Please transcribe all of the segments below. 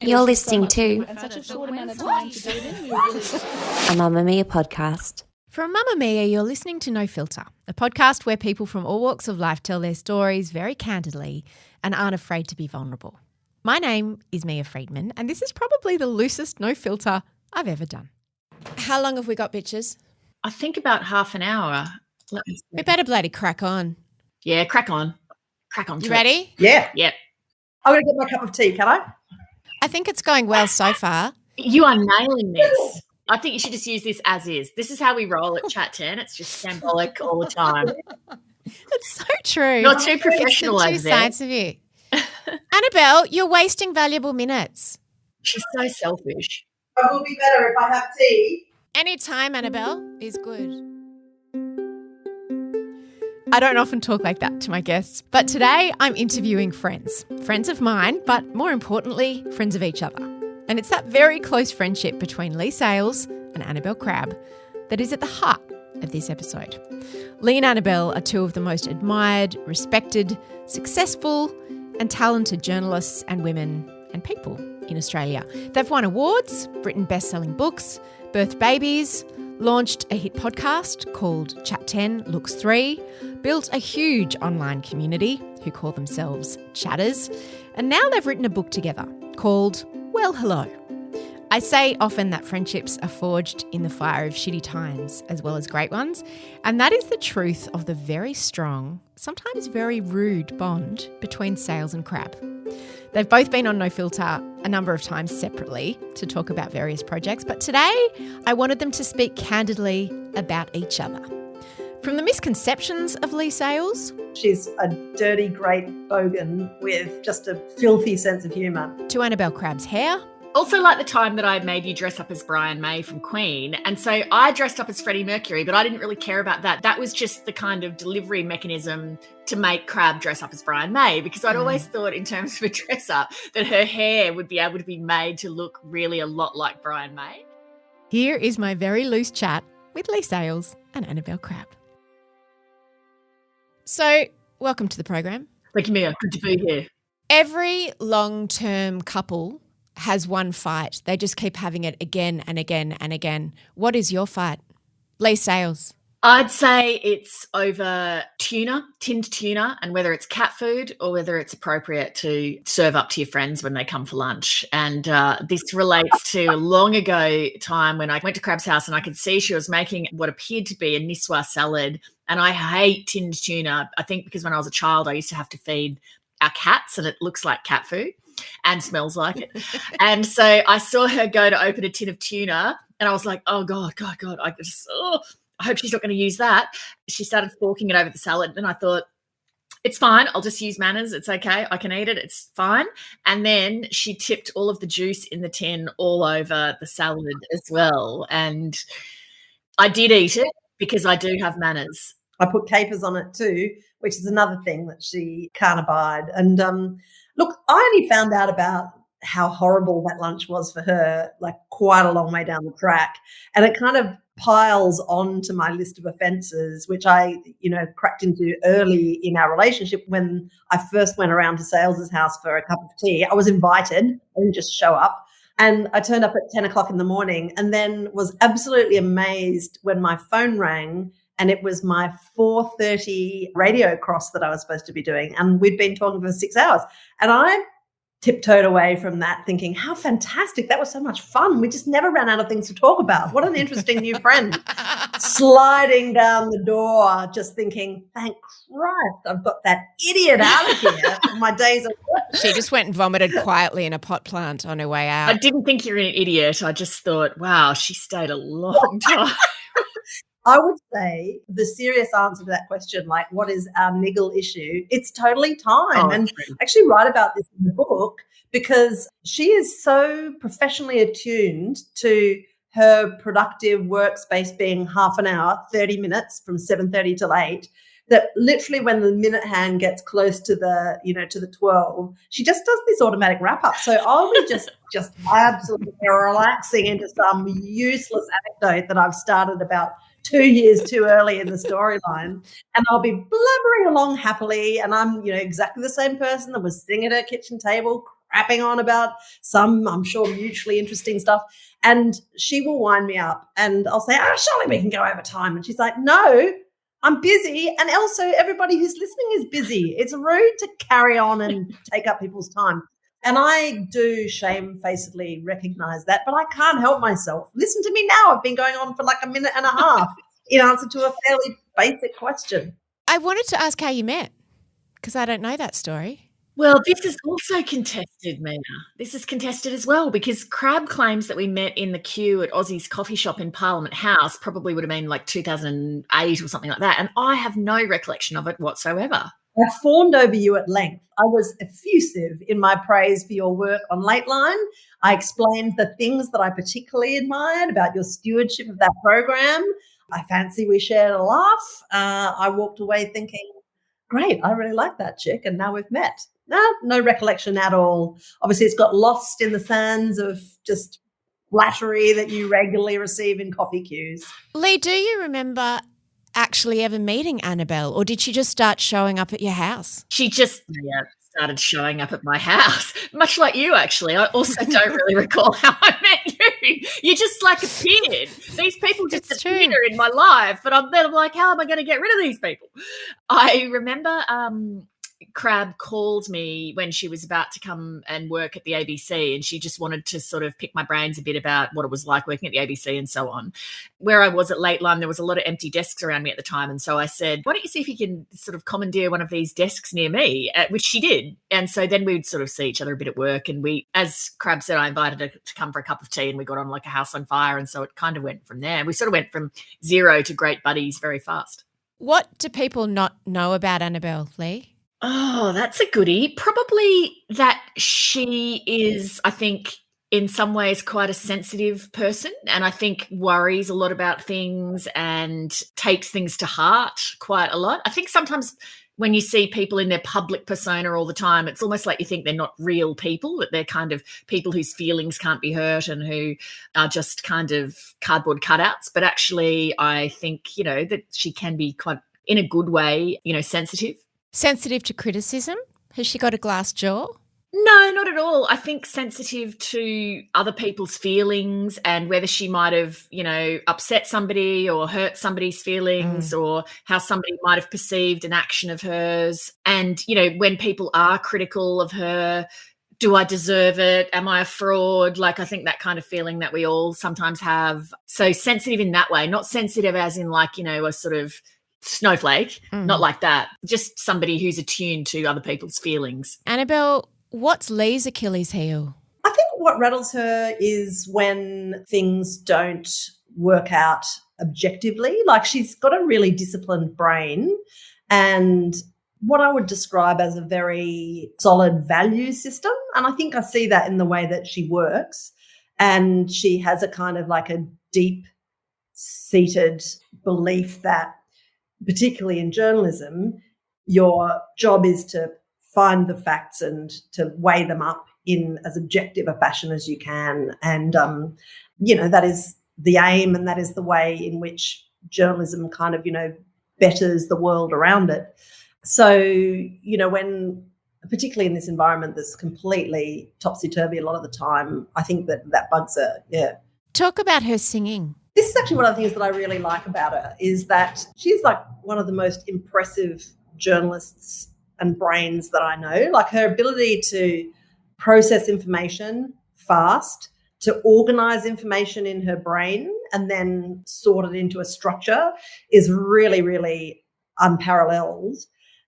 You're listening to and such a short amount of time to do it in. We were really a Mamamia podcast. From Mamamia, you're listening to No Filter, a podcast where people from all walks of life tell their stories very candidly and aren't afraid to be vulnerable. My name is Mia Freedman, and this is probably the loosest No Filter I've ever done. How long have we got, bitches? I think about half an hour. We better bloody crack on. Yeah, crack on. Crack on. You ready? Yeah. Yep. I'm going to get my cup of tea, can I? I think it's going well so far. You are nailing this. I think you should just use this as is. This is how we roll at Chat 10. It's just symbolic all the time. It's so true. You're too professional it's over the there. sides of you. Annabel, you're wasting valuable minutes. She's so selfish. It will be better if I have tea. Any time, Annabel, is good. I don't often talk like that to my guests, but today I'm interviewing friends of mine, but more importantly, friends of each other. And it's that very close friendship between Leigh Sales and Annabel Crabb that is at the heart of this episode. Leigh and Annabel are two of the most admired, respected, successful and talented journalists and women and people in Australia. They've won awards, written best-selling books, birthed babies, launched a hit podcast called Chat 10 Looks 3, built a huge online community who call themselves Chatters, and now they've written a book together called Well Hello. I say often that friendships are forged in the fire of shitty times as well as great ones, and that is the truth of the very strong, sometimes very rude bond between Sales and Crabb. They've both been on No Filter a number of times separately to talk about various projects, but today I wanted them to speak candidly about each other. From the misconceptions of Leigh Sales, she's a dirty, great bogan with just a filthy sense of humour, to Annabel Crabb's hair. Also, like the time that I made you dress up as Brian May from Queen. And so I dressed up as Freddie Mercury, but I didn't really care about that. That was just the kind of delivery mechanism to make Crabb dress up as Brian May, because I'd always thought in terms of a dress up that her hair would be able to be made to look really a lot like Brian May. Here is my very loose chat with Leigh Sales and Annabel Crabb. So, welcome to the program. Thank you, Mia. Good to be here. Every long-term couple has one fight. They just keep having it again and again and again. What is your fight? Leigh Sales. I'd say it's over tuna, tinned tuna, and whether it's cat food or whether it's appropriate to serve up to your friends when they come for lunch. And this relates to a long ago time when I went to Crabb's house and I could see she was making what appeared to be a Niswa salad. And I hate tinned tuna. I think because when I was a child, I used to have to feed our cats and it looks like cat food and smells like it. And so I saw her go to open a tin of tuna and I was like, oh, God. I hope she's not going to use that. She started forking it over the salad and I thought, it's fine. I'll just use manners. It's okay. I can eat it. It's fine. And then she tipped all of the juice in the tin all over the salad as well. And I did eat it because I do have manners. I put capers on it too, which is another thing that she can't abide. And look, I only found out about how horrible that lunch was for her, like quite a long way down the track. And it kind of piles on to my list of offences, which I, cracked into early in our relationship when I first went around to Sales's house for a cup of tea. I was invited. I didn't just show up. And I turned up at 10 o'clock in the morning and then was absolutely amazed when my phone rang and it was my 4:30 radio cross that I was supposed to be doing. And we'd been talking for 6 hours. And I tiptoed away from that thinking, how fantastic. That was so much fun. We just never ran out of things to talk about. What an interesting new friend. Sliding down the door, just thinking, thank Christ, I've got that idiot out of here. My days are work. She just went and vomited quietly in a pot plant on her way out. I didn't think you were an idiot. I just thought, wow, she stayed a long time. I would say the serious answer to that question, like what is our niggle issue? It's totally time. And I actually write about this in the book because she is so professionally attuned to her productive workspace being half an hour, 30 minutes from 7:30 till 8, that literally when the minute hand gets close to the, to the 12, she just does this automatic wrap up. So I'll be just absolutely relaxing into some useless anecdote that I've started about 2 years too early in the storyline, and I'll be blubbering along happily, and I'm, exactly the same person that was sitting at her kitchen table crapping on about some, I'm sure, mutually interesting stuff. And she will wind me up and I'll say, surely we can go over time. And she's like, no, I'm busy. And also everybody who's listening is busy. It's rude to carry on and take up people's time. And I do shamefacedly recognize that, but I can't help myself. Listen to me now. I've been going on for like a minute and a half in answer to a fairly basic question. I wanted to ask how you met because I don't know that story. Well, this is also contested, Mina. This is contested as well because Crabb claims that we met in the queue at Aussie's coffee shop in Parliament House, probably would have been like 2008 or something like that, and I have no recollection of it whatsoever. I fawned over you at length. I was effusive in my praise for your work on Lateline. I explained the things that I particularly admired about your stewardship of that program. I fancy we shared a laugh. I walked away thinking, great, I really like that chick, and now we've met. No recollection at all. Obviously, it's got lost in the sands of just flattery that you regularly receive in coffee queues. Leigh, do you remember actually ever meeting Annabel, or did she just start showing up at your house? She just started showing up at my house, much like you, actually. I also don't really recall how I met you. You just like appeared. These people just appear in my life, but I'm like, how am I going to get rid of these people? I remember Crabb called me when she was about to come and work at the ABC, and she just wanted to sort of pick my brains a bit about what it was like working at the ABC and so on. Where I was at Lateline, there was a lot of empty desks around me at the time, and so I said, why don't you see if you can sort of commandeer one of these desks near me, which she did. And so then we'd sort of see each other a bit at work, and we, as Crabb said, I invited her to come for a cup of tea, and we got on like a house on fire, and so it kind of went from there. We sort of went from zero to great buddies very fast. What do people not know about Annabel, Leigh? Oh, that's a goodie. Probably that she is, I think, in some ways quite a sensitive person, and I think worries a lot about things and takes things to heart quite a lot. I think sometimes when you see people in their public persona all the time, it's almost like you think they're not real people, that they're kind of people whose feelings can't be hurt and who are just kind of cardboard cutouts. But actually, I think, that she can be quite, in a good way, sensitive. Sensitive to criticism? Has she got a glass jaw? No, not at all. I think sensitive to other people's feelings and whether she might have, upset somebody or hurt somebody's feelings or how somebody might have perceived an action of hers. And, when people are critical of her, do I deserve it? Am I a fraud? Like, I think that kind of feeling that we all sometimes have. So sensitive in that way, not sensitive as in like, a sort of snowflake, not like that. Just somebody who's attuned to other people's feelings. Annabel, what's Leigh's Achilles heel? I think what rattles her is when things don't work out objectively. Like, she's got a really disciplined brain and what I would describe as a very solid value system. And I think I see that in the way that she works. And she has a kind of like a deep-seated belief that, particularly in journalism, your job is to find the facts and to weigh them up in as objective a fashion as you can. And, that is the aim, and that is the way in which journalism kind of, betters the world around it. So, when, particularly in this environment that's completely topsy-turvy a lot of the time, I think that bugs her, yeah. Talk about her singing. This is actually one of the things that I really like about her, is that she's like one of the most impressive journalists and brains that I know. Like, her ability to process information fast, to organise information in her brain and then sort it into a structure is really, really unparalleled.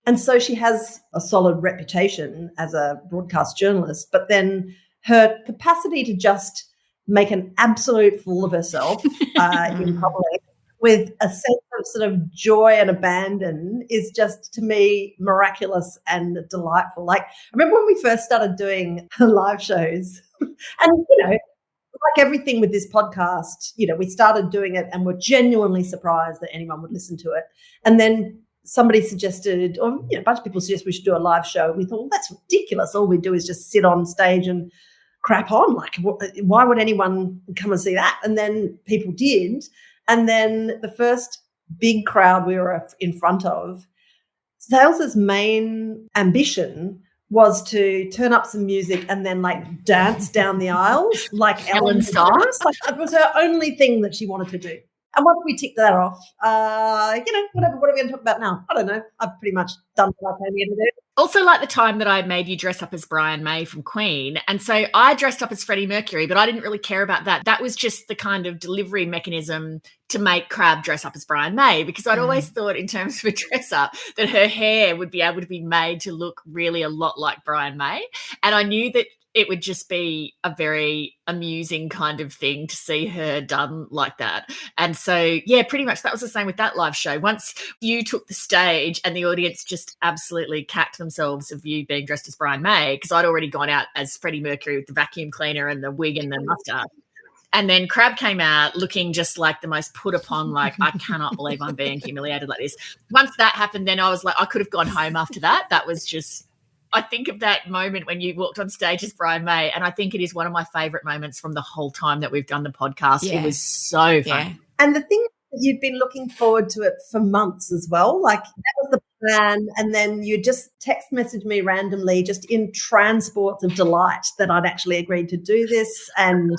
And so she has a solid reputation as a broadcast journalist, but then her capacity to just make an absolute fool of herself in public with a sense of sort of joy and abandon is just, to me, miraculous and delightful. Like, I remember when we first started doing live shows and, like everything with this podcast, we started doing it and were genuinely surprised that anyone would listen to it. And then somebody suggested, or a bunch of people suggested we should do a live show. We thought, well, that's ridiculous. All we do is just sit on stage and crap on. Like, why would anyone come and see that? And then people did. And then the first big crowd we were in front of, Sales's main ambition was to turn up some music and then like dance down the aisles like Ellen DeGeneres. Like it was her only thing that she wanted to do. And once we ticked that off, whatever. What are we going to talk about now? I don't know. I've pretty much done what I came here to do. Also, like the time that I made you dress up as Brian May from Queen. And so I dressed up as Freddie Mercury, but I didn't really care about that. That was just the kind of delivery mechanism to make Crabb dress up as Brian May, because I'd always thought in terms of a dress up that her hair would be able to be made to look really a lot like Brian May. And I knew that it would just be a very amusing kind of thing to see her done like that. And so, yeah, pretty much that was the same with that live show. Once you took the stage and the audience just absolutely cacked themselves of you being dressed as Brian May, because I'd already gone out as Freddie Mercury with the vacuum cleaner and the wig and the mustache. And then Crabb came out looking just like the most put upon, like, I cannot believe I'm being humiliated like this. Once that happened, then I was like, I could have gone home after that. That was just, I think of that moment when you walked on stage as Brian May, and I think it is one of my favourite moments from the whole time that we've done the podcast. Yeah. It was so fun. Yeah. And the thing, you'd been looking forward to it for months as well. Like that was the plan. And then you just text message me randomly, just in transports of delight that I'd actually agreed to do this. And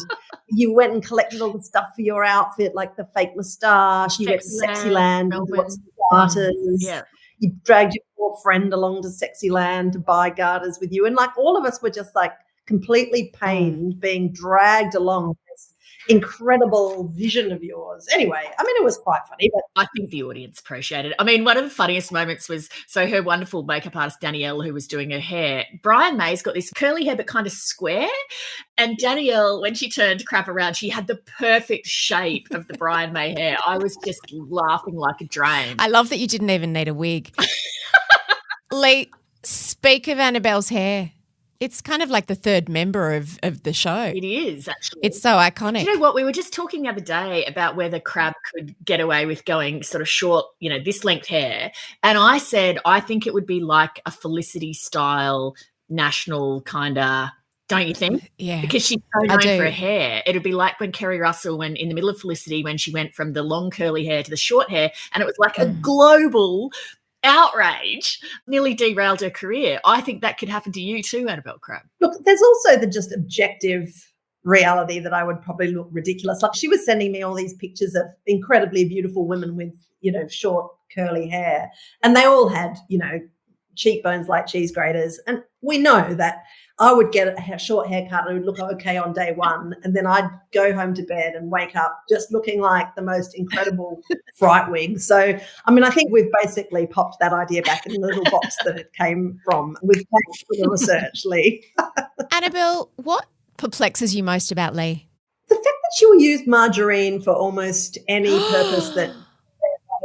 you went and collected all the stuff for your outfit, like the fake moustache. You went to Sexyland and bought some garters. Yeah. You dragged your poor friend along to Sexyland to buy garters with you. And like all of us were just like completely pained being dragged along this incredible vision of yours. Anyway, I mean, it was quite funny. But I think the audience appreciated it. I mean, one of the funniest moments was, so her wonderful makeup artist, Danielle, who was doing her hair, Brian May's got this curly hair but kind of square. And Danielle, when she turned Crabb around, she had the perfect shape of the Brian May hair. I was just laughing like a drain. I love that you didn't even need a wig. Leigh, speak of Annabelle's hair. It's kind of like the third member of the show. It is, actually. It's so iconic. Do you know what? We were just talking the other day about whether Crabb could get away with going sort of short, this length hair. And I said, I think it would be like a Felicity-style national kind of, don't you think? Yeah. Because she's so known for her hair. It would be like when Kerry Russell, when in the middle of Felicity, when she went from the long curly hair to the short hair, and it was like a global outrage, nearly derailed her career. I think that could happen to you too, Annabel Crabb. look, there's also the just objective reality that I would probably look ridiculous. Like she was sending me all these pictures of incredibly beautiful women with, short curly hair, and they all had, cheekbones like cheese graters. And we know that I would get a short haircut and it would look okay on day one, and then I'd go home to bed and wake up just looking like the most incredible fright wig. So, I mean, I think we've basically popped that idea back in the little box that it came from with thanks for the research, Leigh. Annabel, what perplexes you most about Leigh? The fact that she will use margarine for almost any purpose that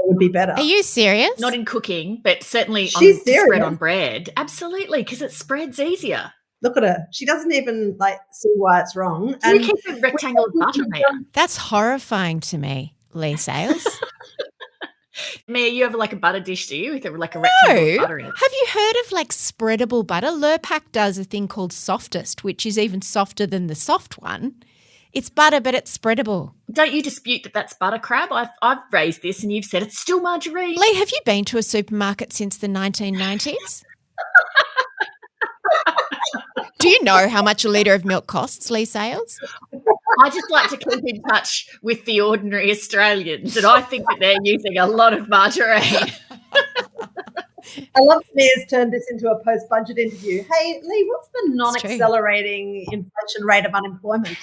would be better. Are you serious? Not in cooking, but certainly She's to serious. spread on bread. Absolutely, because it spreads easier. Look at her. She doesn't even see why it's wrong. Do you keep a rectangle of butter there? That's horrifying to me, Leigh Sales. Mia, you have like a butter dish, do you? With like a rectangle of butter in it. Have you heard of like spreadable butter? Lurpak does a thing called Softest, which is even softer than the soft one. It's butter, but it's spreadable. Don't you dispute that that's butter, Crabb? I've raised this and you've said it's still margarine. Leigh, have you been to a supermarket since the 1990s? Do you know how much a litre of milk costs, Leigh Sales? I just like to keep in touch with the ordinary Australians, and I think that they're using a lot of margarine. I love that Mia's turned this into a post-budget interview. Hey, Leigh, what's the non-accelerating inflation rate of unemployment?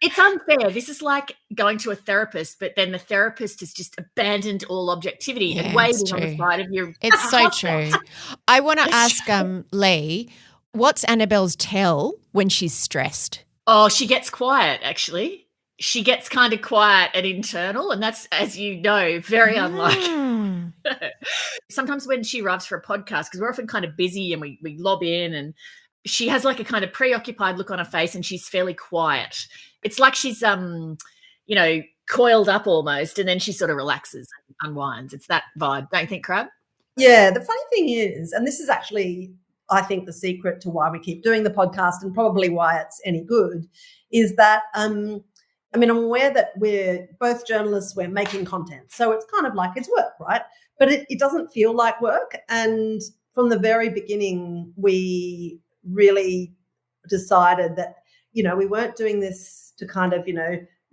It's unfair. This is like going to a therapist, but then the therapist has just abandoned all objectivity and waiting on the side of your It's so true. I want to ask Leigh, what's Annabelle's tell when she's stressed? Oh, she gets quiet, actually. She gets kind of quiet and internal, and that's, as you know, very unlike. Sometimes when she arrives for a podcast, because we're often kind of busy and we lob in, and she has like a kind of preoccupied look on her face and she's fairly quiet. It's like she's, coiled up almost, and then she sort of relaxes and unwinds. It's that vibe, don't you think, Crabb? Yeah, the funny thing is, and this is actually, I think, the secret to why we keep doing the podcast and probably why it's any good, is that, I'm aware that we're both journalists, we're making content. So it's kind of like it's work, right? But it doesn't feel like work. And from the very beginning, we really decided that, we weren't doing this to kind of,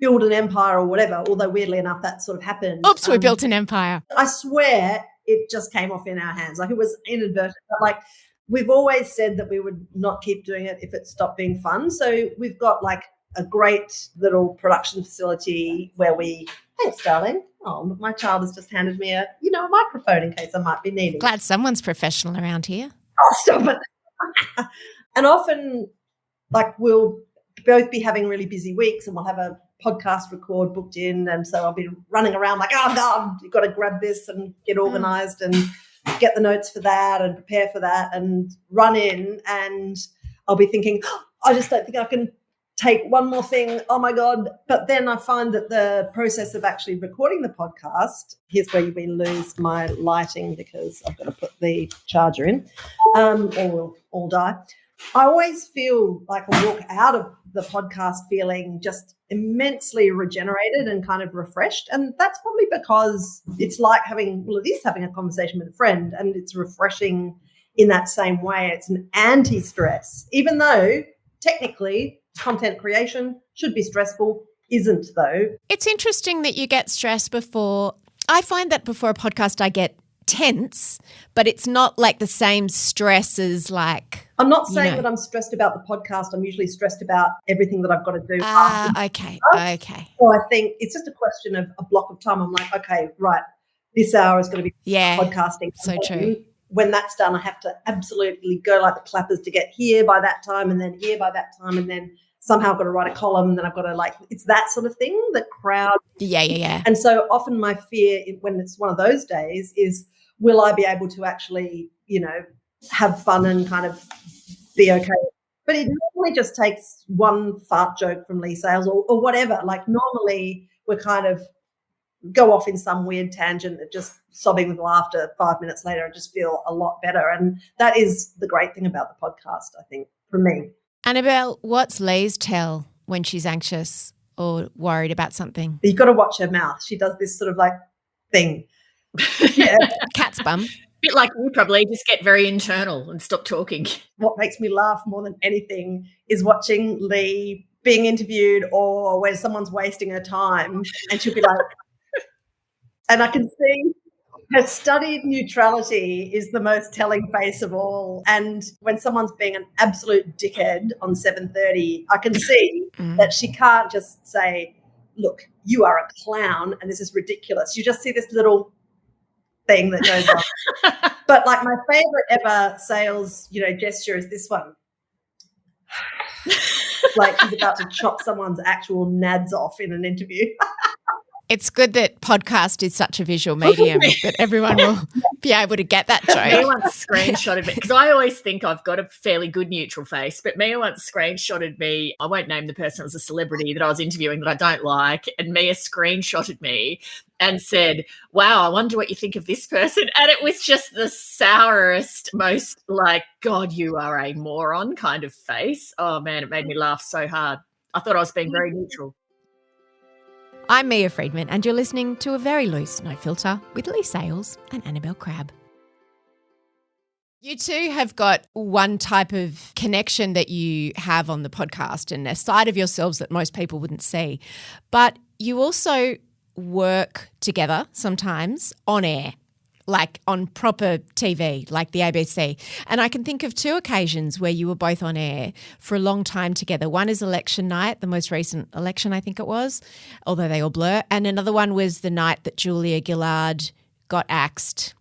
build an empire or whatever, although weirdly enough, that sort of happened. Oops, we built an empire. I swear it just came off in our hands. Like, it was inadvertent. But like, we've always said that we would not keep doing it if it stopped being fun. So we've got like a great little production facility where thanks, darling. Oh, my child has just handed me a microphone in case I might be needing. Glad someone's professional around here. Oh, stop it. And often, like, we'll both be having really busy weeks and we'll have a podcast record booked in, and so I'll be running around like, oh God, you've got to grab this and get organised and get the notes for that and prepare for that and run in, and I'll be thinking, I just don't think I can take one more thing, oh my God. But then I find that the process of actually recording the podcast, here's where we lose my lighting because I've got to put the charger in, or we'll all die. I always feel like I walk out of the podcast feeling just immensely regenerated and kind of refreshed. And that's probably because it's like having a conversation with a friend, and it's refreshing in that same way. It's an anti-stress, even though technically content creation should be stressful, isn't though. It's interesting that you get stressed before. I find that before a podcast I get tense, but it's not like the same stress as like. I'm not saying that I'm stressed about the podcast. I'm usually stressed about everything that I've got to do. Okay. So I think it's just a question of a block of time. I'm like, okay, right, this hour is going to be podcasting. So true. When that's done, I have to absolutely go like the clappers to get here by that time, and then here by that time, and then somehow I've got to write a column, and then I've got to it's that sort of thing, the crowd. Yeah. And so often my fear when it's one of those days is, will I be able to actually, have fun and kind of be okay? But it normally just takes one fart joke from Leigh Sales or whatever. Like, normally we're kind of go off in some weird tangent and just sobbing with laughter 5 minutes later and just feel a lot better. And that is the great thing about the podcast, I think, for me. Annabel, what's Leigh's tell when she's anxious or worried about something? You've got to watch her mouth. She does this sort of like thing. Yeah. Cat's bum. Bit like you probably, just get very internal and stop talking. What makes me laugh more than anything is watching Leigh being interviewed or where someone's wasting her time and she'll be like, and I can see her studied neutrality is the most telling face of all. And when someone's being an absolute dickhead on 7:30, I can see that she can't just say, look, you are a clown and this is ridiculous. You just see this little thing that goes on. But like, my favorite ever sales, gesture is this one. Like she's about to chop someone's actual nads off in an interview. It's good that podcast is such a visual medium that everyone will be able to get that joke. Mia once screenshotted me, because I always think I've got a fairly good neutral face, but Mia once screenshotted me. I won't name the person, it was a celebrity that I was interviewing that I don't like, and Mia screenshotted me and said, wow, I wonder what you think of this person. And it was just the sourest, most like, God, you are a moron kind of face. Oh, man, it made me laugh so hard. I thought I was being very neutral. I'm Mia Freedman, and you're listening to A Very Loose No Filter with Leigh Sales and Annabel Crabb. You two have got one type of connection that you have on the podcast and a side of yourselves that most people wouldn't see. But you also work together sometimes on air, like on proper TV, like the ABC. And I can think of two occasions where you were both on air for a long time together. One is election night, the most recent election, I think it was, although they all blur. And another one was the night that Julia Gillard got axed.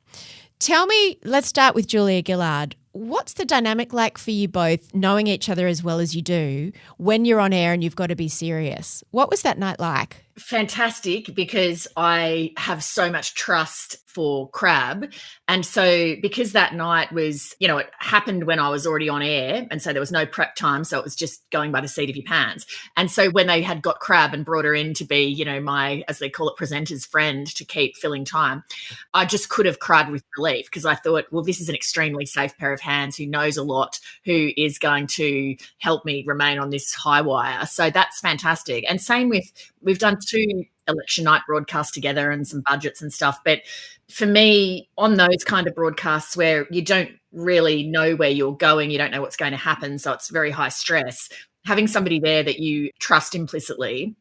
Tell me, let's start with Julia Gillard. What's the dynamic like for you both, knowing each other as well as you do, when you're on air and you've got to be serious? What was that night like? Fantastic, because I have so much trust for Crabb. And so because that night was, it happened when I was already on air, and so there was no prep time, so it was just going by the seat of your pants. And so when they had got Crabb and brought her in to be, my, as they call it, presenter's friend to keep filling time, I just could have cried with relief, because I thought, well, this is an extremely safe pair of hands who knows a lot, who is going to help me remain on this high wire. So that's fantastic. And same with, we've done 2 election night broadcasts together and some budgets and stuff. But for me, on those kind of broadcasts where you don't really know where you're going. You don't know what's going to happen. So it's very high stress. Having somebody there that you trust implicitly,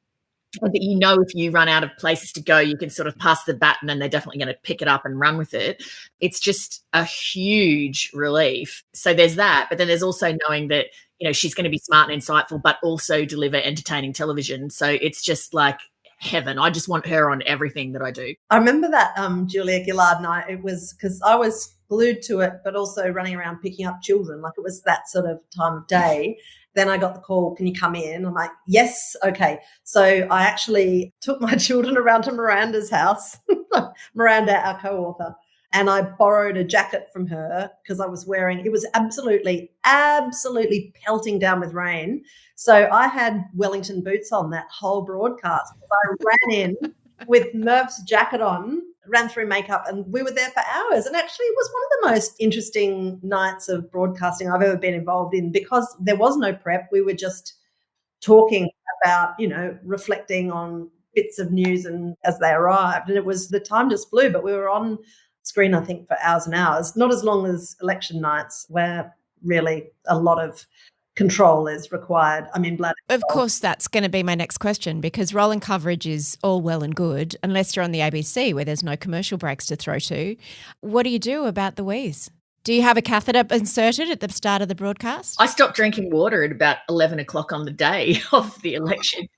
and that you know if you run out of places to go, you can sort of pass the baton and they're definitely going to pick it up and run with it. It's just a huge relief. So there's that. But then there's also knowing that, she's going to be smart and insightful, but also deliver entertaining television. So it's just like heaven. I just want her on everything that I do. I remember that Julia Gillard night. It was because I was glued to it, but also running around picking up children. Like, it was that sort of time of day. Then I got the call, can you come in? I'm like, yes, okay. So I actually took my children around to Miranda's house, Miranda, our co-author, and I borrowed a jacket from her because I was wearing, it was absolutely pelting down with rain. So I had Wellington boots on that whole broadcast. I ran in with Murph's jacket on, ran through makeup, and we were there for hours. And actually it was one of the most interesting nights of broadcasting I've ever been involved in, because there was no prep. We were just talking about, reflecting on bits of news and as they arrived. And the time just flew, but we were on screen, I think, for hours and hours, not as long as election nights where really a lot of control is required. Of course, that's going to be my next question, because rolling coverage is all well and good unless you're on the ABC where there's no commercial breaks to throw to. What do you do about the wheeze? Do you have a catheter inserted at the start of the broadcast? I stopped drinking water at about 11 o'clock on the day of the election.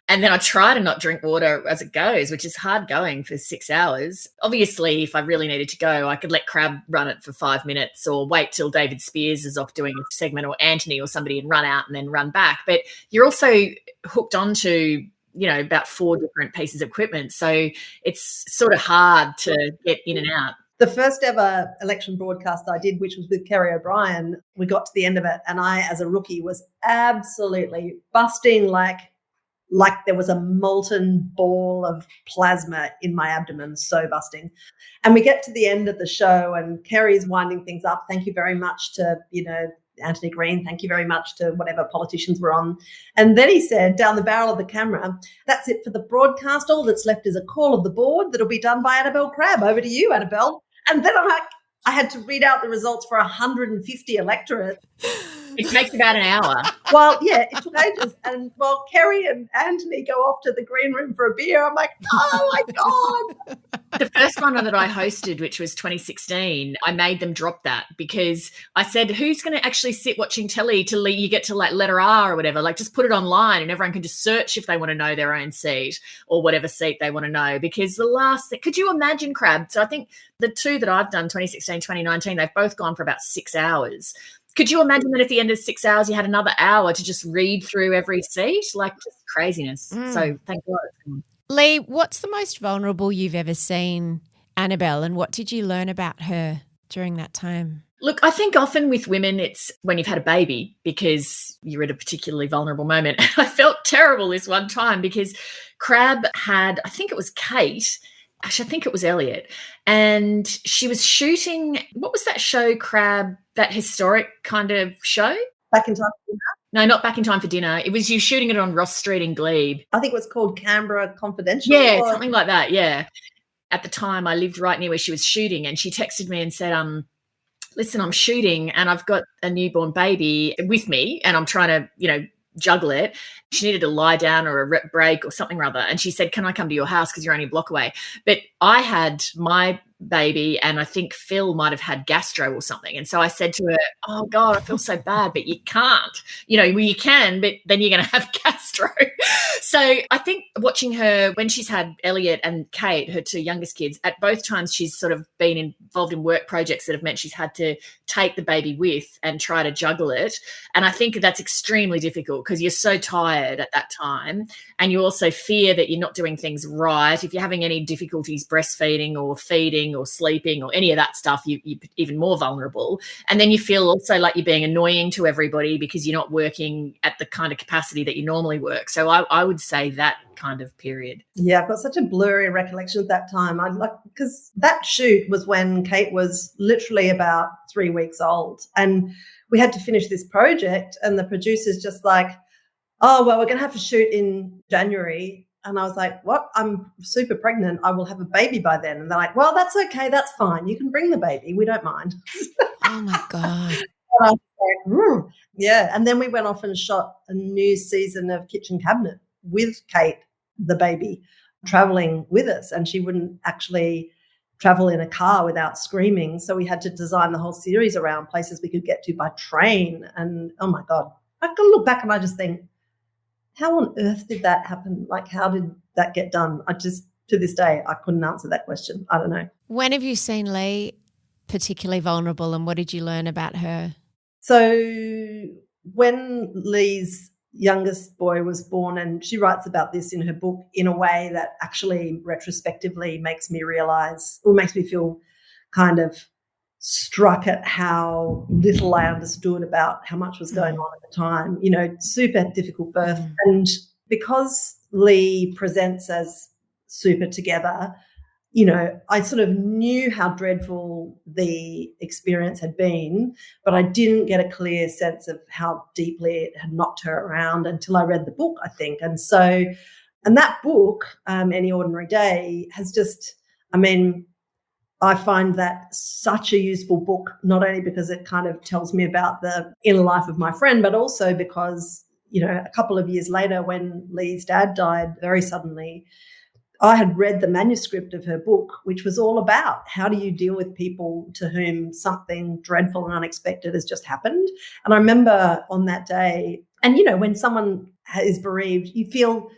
And then I try to not drink water as it goes, which is hard going for 6 hours. Obviously, if I really needed to go, I could let Crabb run it for 5 minutes, or wait till David Spears is off doing a segment, or Anthony or somebody, and run out and then run back. But you're also hooked onto, about 4 different pieces of equipment. So it's sort of hard to get in and out. The first ever election broadcast I did, which was with Kerry O'Brien, we got to the end of it, and I, as a rookie, was absolutely busting like there was a molten ball of plasma in my abdomen, so busting. And we get to the end of the show and Kerry's winding things up. Thank you very much to, Anthony Green. Thank you very much to whatever politicians were on. And then he said, down the barrel of the camera, that's it for the broadcast. All that's left is a call of the board that'll be done by Annabel Crabb. Over to you, Annabel. And then I had to read out the results for 150 electorates. It takes about an hour. Well, yeah, it took ages. And while Kerry and Anthony go off to the green room for a beer, I'm like, oh, my God. The first one that I hosted, which was 2016, I made them drop that because I said, who's going to actually sit watching telly till you get to like letter R or whatever? Like, just put it online and everyone can just search if they want to know their own seat or whatever seat they want to know. Because could you imagine, Crabb? So I think the two that I've done, 2016, 2019, they've both gone for about 6 hours. Could you imagine that at the end of 6 hours, you had another hour to just read through every seat? Like, just craziness. So thank God. Leigh, what's the most vulnerable you've ever seen Annabel, and what did you learn about her during that time? Look, I think often with women, it's when you've had a baby because you're at a particularly vulnerable moment. I felt terrible this one time because Crabb had, I think it was Kate, actually I think it was Elliot, and she was shooting, what was that show, Crabb, that historic kind of show? Back in Time for Dinner? No, not Back in Time for Dinner. It was you shooting it on Ross Street in Glebe. I think it was called Canberra Confidential. Yeah, something like that, yeah. At the time, I lived right near where she was shooting, and she texted me and said, listen, I'm shooting and I've got a newborn baby with me and I'm trying to, juggle it. She needed to lie down or a rep break or something or other. And she said, can I come to your house because you're only a block away? But I had my baby and I think Phil might have had gastro or something. And so I said to her, oh God, I feel so bad, but you can't. You can, but then you're going to have gastro. So I think watching her when she's had Elliot and Kate, her two youngest kids, at both times she's sort of been involved in work projects that have meant she's had to take the baby with and try to juggle it. And I think that's extremely difficult because you're so tired at that time. And you also fear that you're not doing things right. If you're having any difficulties breastfeeding or feeding or sleeping or any of that stuff, you're even more vulnerable. And then you feel also like you're being annoying to everybody because you're not working at the kind of capacity that you normally work. So I would say that kind of period. Yeah, I've got such a blurry recollection of that time. Because that shoot was when Kate was literally about 3 weeks old, and we had to finish this project, and the producer's just like, oh, well, we're going to have to shoot in January. And I was like, what? I'm super pregnant. I will have a baby by then. And they're like, well, that's okay. That's fine. You can bring the baby. We don't mind. Oh, my God. And I was like, yeah. And then we went off and shot a new season of Kitchen Cabinet with Kate, the baby, traveling with us. And she wouldn't actually travel in a car without screaming. So we had to design the whole series around places we could get to by train. And, oh, my God, I can look back and I just think, how on earth did that happen? Like, how did that get done? To this day, I couldn't answer that question. I don't know. When have you seen Leigh particularly vulnerable, and what did you learn about her? So when Leigh's youngest boy was born, and she writes about this in her book in a way that actually retrospectively makes me realise, or makes me feel kind of struck at how little I understood about how much was going on at the time. You know, super difficult birth. And because Leigh presents as super together, you know, I sort of knew how dreadful the experience had been, but I didn't get a clear sense of how deeply it had knocked her around until I read the book, I think. And so, and that book, Any Ordinary Day, has just, I mean, I find that such a useful book, not only because it kind of tells me about the inner life of my friend, but also because, you know, a couple of years later when Leigh's dad died very suddenly, I had read the manuscript of her book, which was all about how do you deal with people to whom something dreadful and unexpected has just happened. And I remember on that day, and, you know, when someone is bereaved, you feel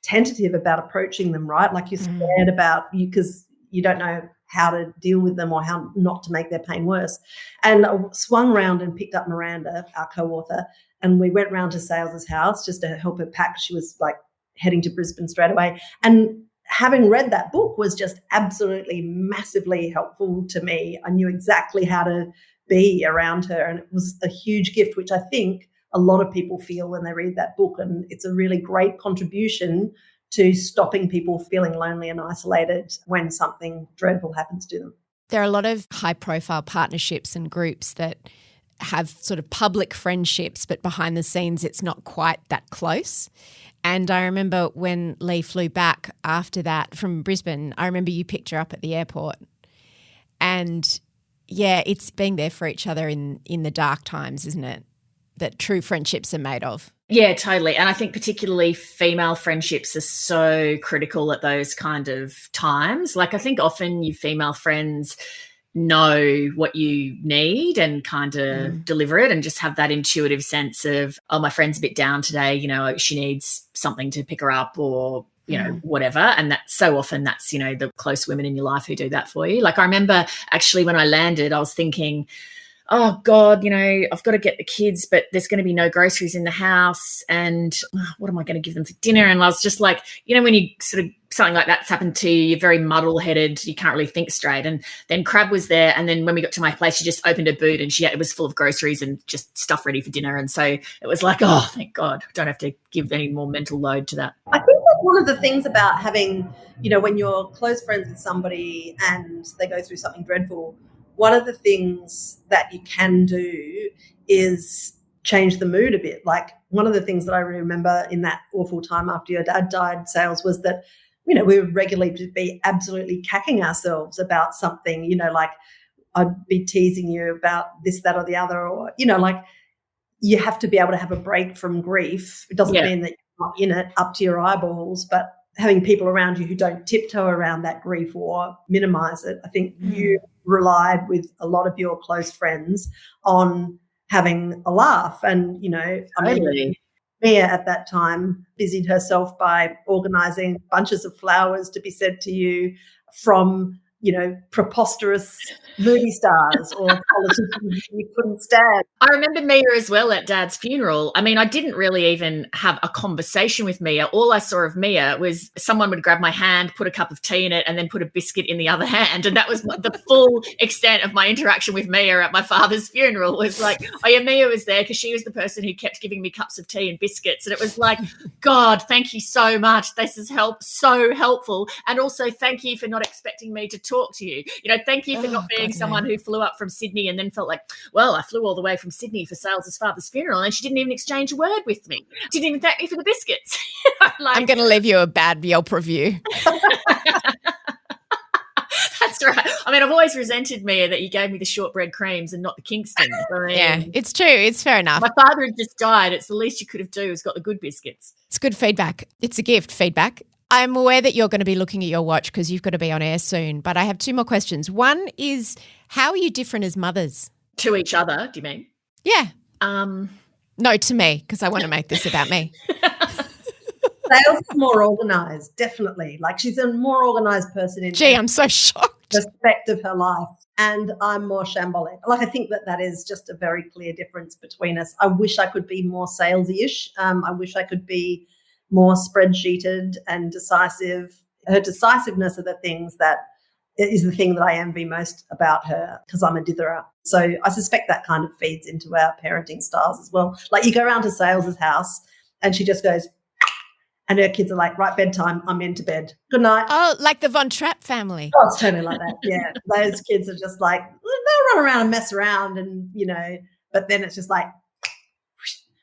tentative about approaching them, right? Like you're scared about you because you don't know how to deal with them or how not to make their pain worse. And I swung round and picked up Miranda, our co-author, and we went round to Sales's house just to help her pack. She was like heading to Brisbane straight away. And having read that book was just absolutely massively helpful to me. I knew exactly how to be around her, and it was a huge gift, which I think a lot of people feel when they read that book. And it's a really great contribution to stopping people feeling lonely and isolated when something dreadful happens to them. There are a lot of high-profile partnerships and groups that have sort of public friendships, but behind the scenes it's not quite that close. And I remember when Leigh flew back after that from Brisbane, I remember you picked her up at the airport. And, yeah, it's being there for each other in the dark times, isn't it, that true friendships are made of? Yeah, totally. And I think particularly female friendships are so critical at those kind of times. Like I think often you female friends know what you need and kind of deliver it and just have that intuitive sense of, oh, my friend's a bit down today, you know, she needs something to pick her up or, you know, whatever. And that so often that's, you know, the close women in your life who do that for you. Like I remember actually when I landed, I was thinking, oh God, you know, I've got to get the kids, but there's going to be no groceries in the house. And what am I going to give them for dinner? And I was just like, you know, when you sort of something like that's happened to you, you're very muddle-headed, you can't really think straight. And then Crabb was there. And then when we got to my place, she just opened her boot and it was full of groceries and just stuff ready for dinner. And so it was like, oh, thank God, I don't have to give any more mental load to that. I think that's one of the things about having, you know, when you're close friends with somebody and they go through something dreadful, one of the things that you can do is change the mood a bit. Like one of the things that I remember in that awful time after your dad died, Sales, was that, you know, we would regularly be absolutely cacking ourselves about something, you know, like I'd be teasing you about this, that, or the other, or, you know, like you have to be able to have a break from grief. It doesn't mean that you're not in it up to your eyeballs, but having people around you who don't tiptoe around that grief or minimize it. I think you relied with a lot of your close friends on having a laugh. And, you know, I mean, Mia at that time busied herself by organising bunches of flowers to be sent to you from, you know, preposterous movie stars or politicians you couldn't stand. I remember Mia as well at Dad's funeral. I mean, I didn't really even have a conversation with Mia. All I saw of Mia was someone would grab my hand, put a cup of tea in it, and then put a biscuit in the other hand. And that was the full extent of my interaction with Mia at my father's funeral. Was like, oh yeah, Mia was there because she was the person who kept giving me cups of tea and biscuits. And it was like, God, thank you so much. This has helped, so helpful. And also thank you for not expecting me to talk to you. You know, thank you for not being someone who flew up from Sydney and then felt like, well, I flew all the way from Sydney for Sales's father's funeral and she didn't even exchange a word with me. Didn't even thank me for the biscuits. I'm going to leave you a bad Yelp review. That's right. I mean, I've always resented, Mia, that you gave me the shortbread creams and not the Kingstons. I mean, Yeah, it's true. It's fair enough. my father had just died. It's the least you could have done was got the good biscuits. It's good feedback. It's a gift, feedback. I'm aware that you're going to be looking at your watch because you've got to be on air soon, but I have two more questions. One is, how are you different as mothers? To each other, do you mean? Yeah. Um, No, to me, because I want to make this about me. Sales is more organised, definitely. Like, she's a more organised person in Gee, I'm so shocked. respect of her life. And I'm more shambolic. Like, I think that is just a very clear difference between us. I wish I could be more salesy-ish. I wish I could be more spreadsheeted and decisive. Her decisiveness are the things that is the thing that I envy most about her, because I'm a ditherer. So I suspect that kind of feeds into our parenting styles as well. Like, you go around to Sales's house and she just goes, and her kids are like, right, bedtime, I'm into bed. Good night. Oh, like the Von Trapp family. Oh, it's totally like that. Yeah. Those kids are just like, they'll run around and mess around and, but then it's just like,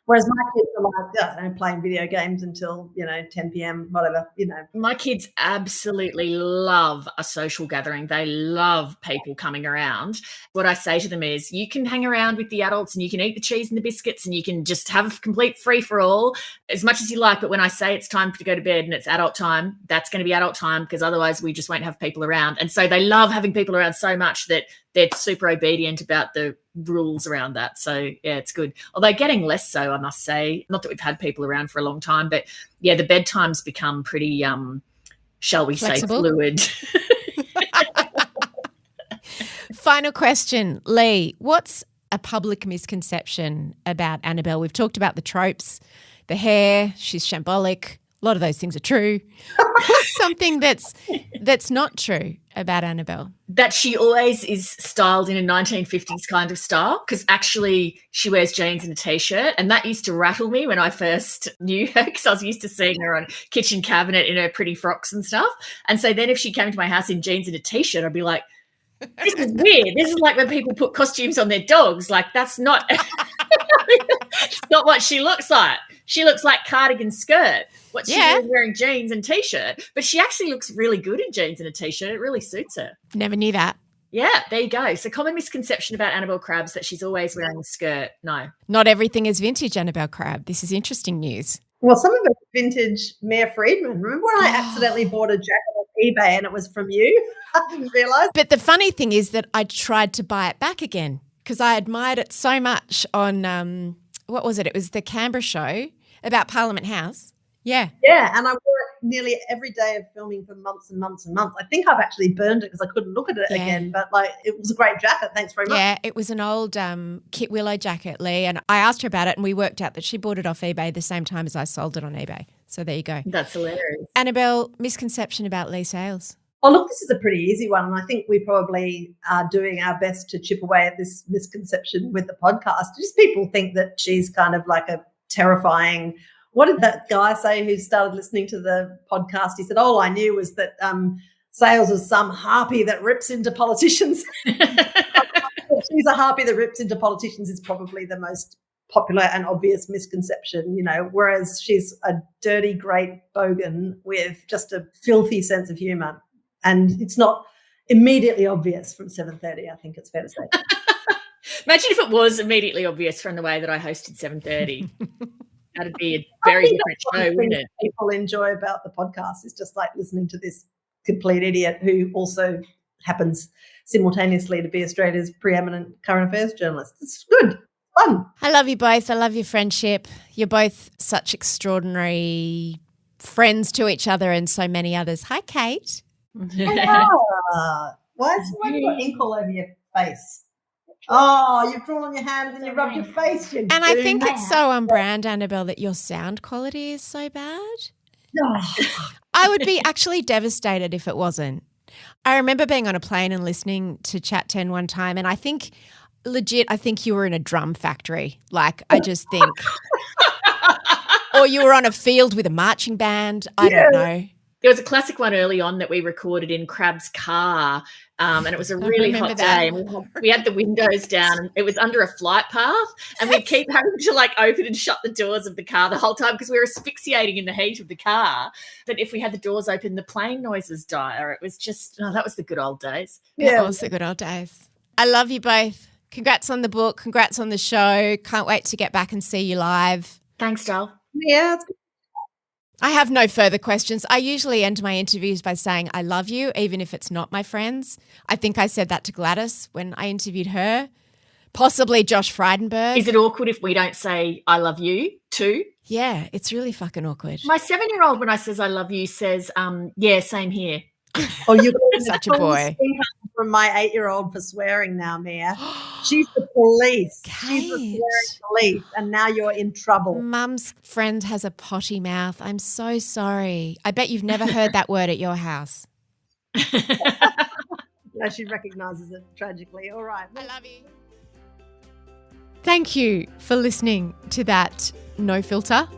whereas my kids are like, playing video games until, 10 p.m., whatever, My kids absolutely love a social gathering. They love people coming around. What I say to them is, you can hang around with the adults and you can eat the cheese and the biscuits and you can just have a complete free-for-all as much as you like. But when I say it's time to go to bed and it's adult time, that's going to be adult time, because otherwise we just won't have people around. And so they love having people around so much that they're super obedient about the rules around that. So, yeah, it's good. Although getting less so, I must say. Not that we've had people around for a long time, but, yeah, the bedtime's become pretty, shall we Flexible? say, fluid. Final question, Leigh, what's a public misconception about Annabel? We've talked about the tropes, the hair, she's shambolic. A lot of those things are true. What's something that's not true about Annabel? That she always is styled in a 1950s kind of style, because actually she wears jeans and a T-shirt, and that used to rattle me when I first knew her, because I was used to seeing her on kitchen cabinet in her pretty frocks and stuff. And so then if she came to my house in jeans and a T-shirt, I'd be like, this is weird. This is like when people put costumes on their dogs. Like, that's not it's not what she looks like. She looks like cardigan skirt. What she is wearing jeans and T-shirt. But she actually looks really good in jeans and a T-shirt. It really suits her. Never knew that. Yeah, there you go. So common misconception about Annabel Crabb is that she's always wearing a skirt. No. Not everything is vintage, Annabel Crabb. This is interesting news. Well, some of it's vintage Mia Freedman. Remember when I accidentally bought a jacket off eBay and it was from you? I didn't realise. But the funny thing is that I tried to buy it back again because I admired it so much on, what was it? It was the Canberra show about Parliament House. Yeah. Yeah, and I wore it nearly every day of filming for months and months and months. I think I've actually burned it because I couldn't look at it again, but it was a great jacket. Thanks very much. Yeah, it was an old Kit Willow jacket, Leigh, and I asked her about it and we worked out that she bought it off eBay the same time as I sold it on eBay. So there you go. That's hilarious. Annabel, misconception about Leigh Sales. Oh, look, this is a pretty easy one, and I think we probably are doing our best to chip away at this misconception with the podcast. Just people think that she's kind of like a terrifying – what did that guy say who started listening to the podcast? He said, all I knew was that Sales was some harpy that rips into politicians. She's a harpy that rips into politicians is probably the most popular and obvious misconception, whereas she's a dirty, great bogan with just a filthy sense of humour. And it's not immediately obvious from 7:30, I think it's fair to say. Imagine if it was immediately obvious from the way that I hosted 7:30. That'd be a very different show, wouldn't it? People enjoy about the podcast is just like listening to this complete idiot who also happens simultaneously to be Australia's preeminent current affairs journalist. It's good, fun. I love you both. I love your friendship. You're both such extraordinary friends to each other and so many others. Hi, Kate. Why have you got ink all over your face? Oh, you've drawn on your hand and you rubbed your face. And I think it's so on brand, Annabel, that your sound quality is so bad. I would be actually devastated if it wasn't. I remember being on a plane and listening to Chat 10 one time, and I think you were in a drum factory. Like, I just think. Or you were on a field with a marching band. I don't know. There was a classic one early on that we recorded in Crabb's car, and it was a really hot day. And we had the windows down, and it was under a flight path, and we'd keep having to like open and shut the doors of the car the whole time because we were asphyxiating in the heat of the car. But if we had the doors open, the plane noise was dire. It was just, that was the good old days. Yeah, it was the good old days. I love you both. Congrats on the book. Congrats on the show. Can't wait to get back and see you live. Thanks, Dal. Yeah, it's good. I have no further questions. I usually end my interviews by saying I love you, even if it's not my friends. I think I said that to Gladys when I interviewed her, possibly Josh Frydenberg. Is it awkward if we don't say I love you too? Yeah, it's really fucking awkward. My 7-year-old, when I says I love you, says, yeah, same here. Oh, you're Such a boy. From my 8-year-old for swearing now, Mia. She's the police. She's the swearing police, and now you're in trouble. Mum's friend has a potty mouth. I'm so sorry. I bet you've never heard that word at your house. No, she recognises it tragically. All right. I love you. Thank you for listening to that No Filter.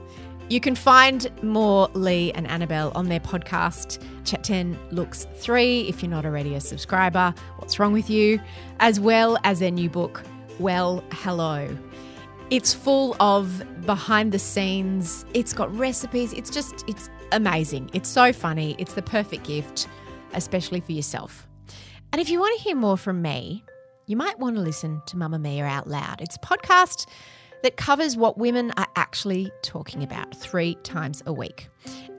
You can find more Leigh and Annabel on their podcast, Chat 10 Looks 3, if you're not already a subscriber. What's wrong with you? As well as their new book, Well, Hello. It's full of behind the scenes. It's got recipes. It's amazing. It's so funny. It's the perfect gift, especially for yourself. And if you want to hear more from me, you might want to listen to Mamamia Out Loud. It's a podcast that covers what women are actually talking about 3 times a week.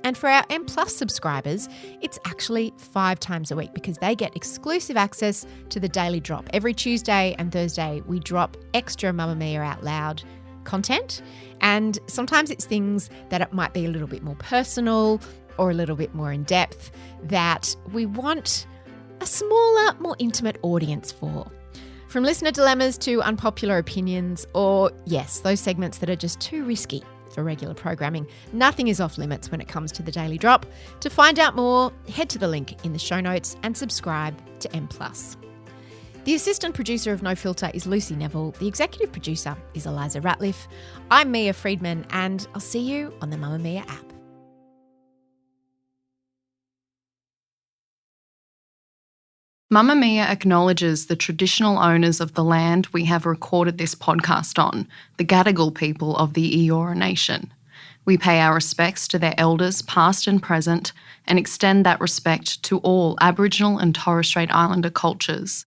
And for our M Plus subscribers, it's actually 5 times a week because they get exclusive access to the daily drop. Every Tuesday and Thursday, we drop extra Mamamia Out Loud content. And sometimes it's things that it might be a little bit more personal or a little bit more in depth that we want a smaller, more intimate audience for. From listener dilemmas to unpopular opinions or, yes, those segments that are just too risky for regular programming, nothing is off limits when it comes to the Daily Drop. To find out more, head to the link in the show notes and subscribe to M+. The assistant producer of No Filter is Lucy Neville. The executive producer is Eliza Ratliff. I'm Mia Freedman, and I'll see you on the Mamamia app. Mamamia acknowledges the traditional owners of the land we have recorded this podcast on, the Gadigal people of the Eora Nation. We pay our respects to their elders, past and present, and extend that respect to all Aboriginal and Torres Strait Islander cultures.